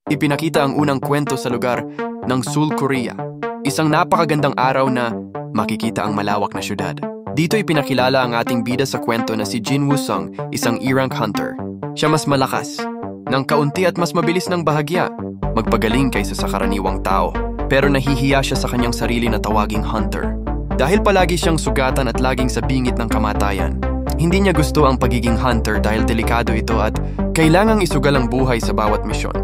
ipinakita ang unang kwento sa lugar ng Seoul, Korea. Isang napakagandang araw na makikita ang malawak na syudad. Dito ipinakilala ang ating bida sa kwento na si Jin Woo-sung, isang E-rank hunter. Siya mas malakas, ng kaunti at mas mabilis ng bahagya, magpagaling kaysa sa karaniwang tao. Pero nahihiya siya sa kanyang sarili na tawaging hunter. Dahil palagi siyang sugatan at laging sa bingit ng kamatayan. Hindi niya gusto ang pagiging hunter dahil delikado ito at kailangang isugal ang buhay sa bawat misyon.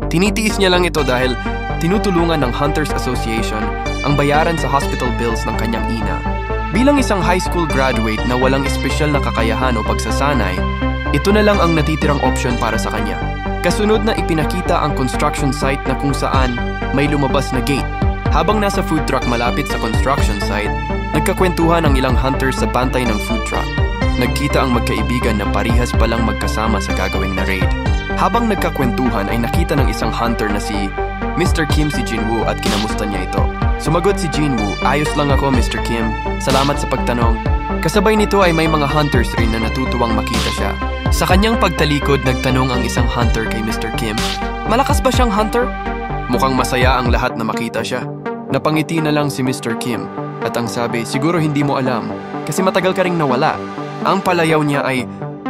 Tinitiis niya lang ito dahil tinutulungan ng Hunters Association ang bayaran sa hospital bills ng kanyang ina. Bilang isang high school graduate na walang espesyal na kakayahan o pagsasanay, ito na lang ang natitirang option para sa kanya. Kasunod na ipinakita ang construction site na kung saan may lumabas na gate. Habang nasa food truck malapit sa construction site, nagkakwentuhan ang ilang hunters sa bantay ng food truck. Nagkita ang magkaibigan na parihas palang magkasama sa gagawing na raid. Habang nagkakwentuhan ay nakita ng isang hunter na si Mr. Kim si Jin Woo at kinamusta niya ito. Sumagot si Jin Woo, "Ayos lang ako, Mr. Kim. Salamat sa pagtanong." Kasabay nito ay may mga hunters rin na natutuwang makita siya. Sa kanyang pagtalikod, nagtanong ang isang hunter kay Mr. Kim, "Malakas ba siyang hunter?" Mukhang masaya ang lahat na makita siya. Napangiti na lang si Mr. Kim at ang sabi, "Siguro hindi mo alam kasi matagal ka ring nawala." Ang palayaw niya ay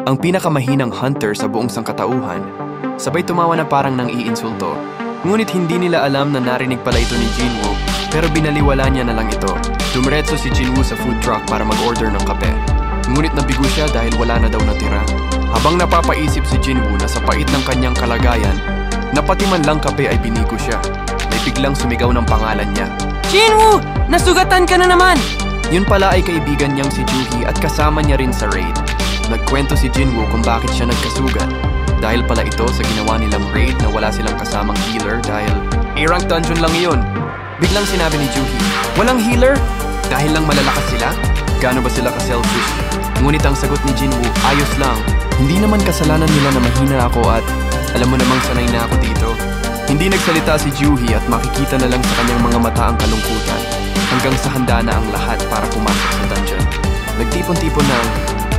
ang pinakamahinang hunter sa buong sangkatauhan. Sabay tumawa na parang nang iinsulto. Ngunit hindi nila alam na narinig pala ito ni Jin Woo, pero binaliwala niya na lang ito. Dumiretso si Jin Woo sa food truck para mag-order ng kape. Ngunit nabigo siya dahil wala na daw natira. Habang napapaisip si Jin Woo na sa pait ng kanyang kalagayan, na pati man lang kape ay binigo siya. May biglang sumigaw ng pangalan niya. Jin Woo! Nasugatan ka na naman! Yun pala ay kaibigan niyang si Juhee at kasama niya rin sa raid. Nagkwento si Jin Woo kung bakit siya nagkasugat. Dahil pala ito sa ginawa nilang raid na wala silang kasamang healer dahil E-rank dungeon lang iyon. Biglang sinabi ni Juhee, "Walang healer? Dahil lang malalakas sila? Gaano ba sila ka-selfish?" Ngunit ang sagot ni Jin Woo, "Ayos lang. Hindi naman kasalanan nila na mahina ako at alam mo namang sanay na ako dito." Hindi nagsalita si Juhee at makikita na lang sa kanyang mga mata ang kalungkutan hanggang sa handa na ang lahat para pumasok sa dungeon. Nagtipon-tipon na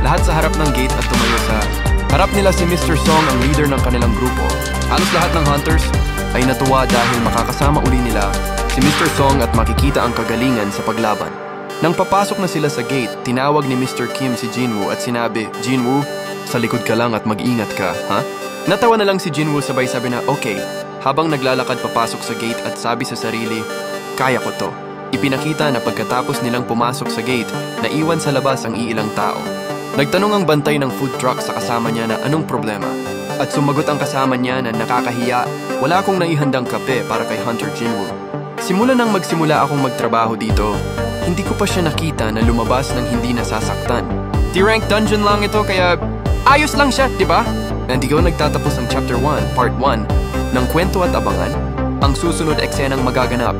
lahat sa harap ng gate at tumayo sa harap nila si Mr. Song, ang leader ng kanilang grupo. Halos lahat ng hunters ay natuwa dahil makakasama uli nila si Mr. Song at makikita ang kagalingan sa paglaban. Nang papasok na sila sa gate, tinawag ni Mr. Kim si Jin Woo at sinabi, "Jin Woo, sa likod ka lang at mag-ingat ka, ha?" Natawa na lang si Jin Woo sabay sabi na, "Okay," habang naglalakad papasok sa gate at sabi sa sarili, "Kaya ko to." Ipinakita na pagkatapos nilang pumasok sa gate, naiwan sa labas ang iilang tao. Nagtanong ang bantay ng food truck sa kasama niya na anong problema. At sumagot ang kasama niya na nakakahiya, "Wala akong naihandang kape para kay Hunter Jin Woo. Simula nang magsimula akong magtrabaho dito, hindi ko pa siya nakita na lumabas ng hindi nasasaktan. D-rank dungeon lang ito kaya ayos lang siya, di ba?" Nandiyo nagtatapos ang Chapter 1, Part 1 ng Kwento at Abangan, ang susunod eksenang magaganap.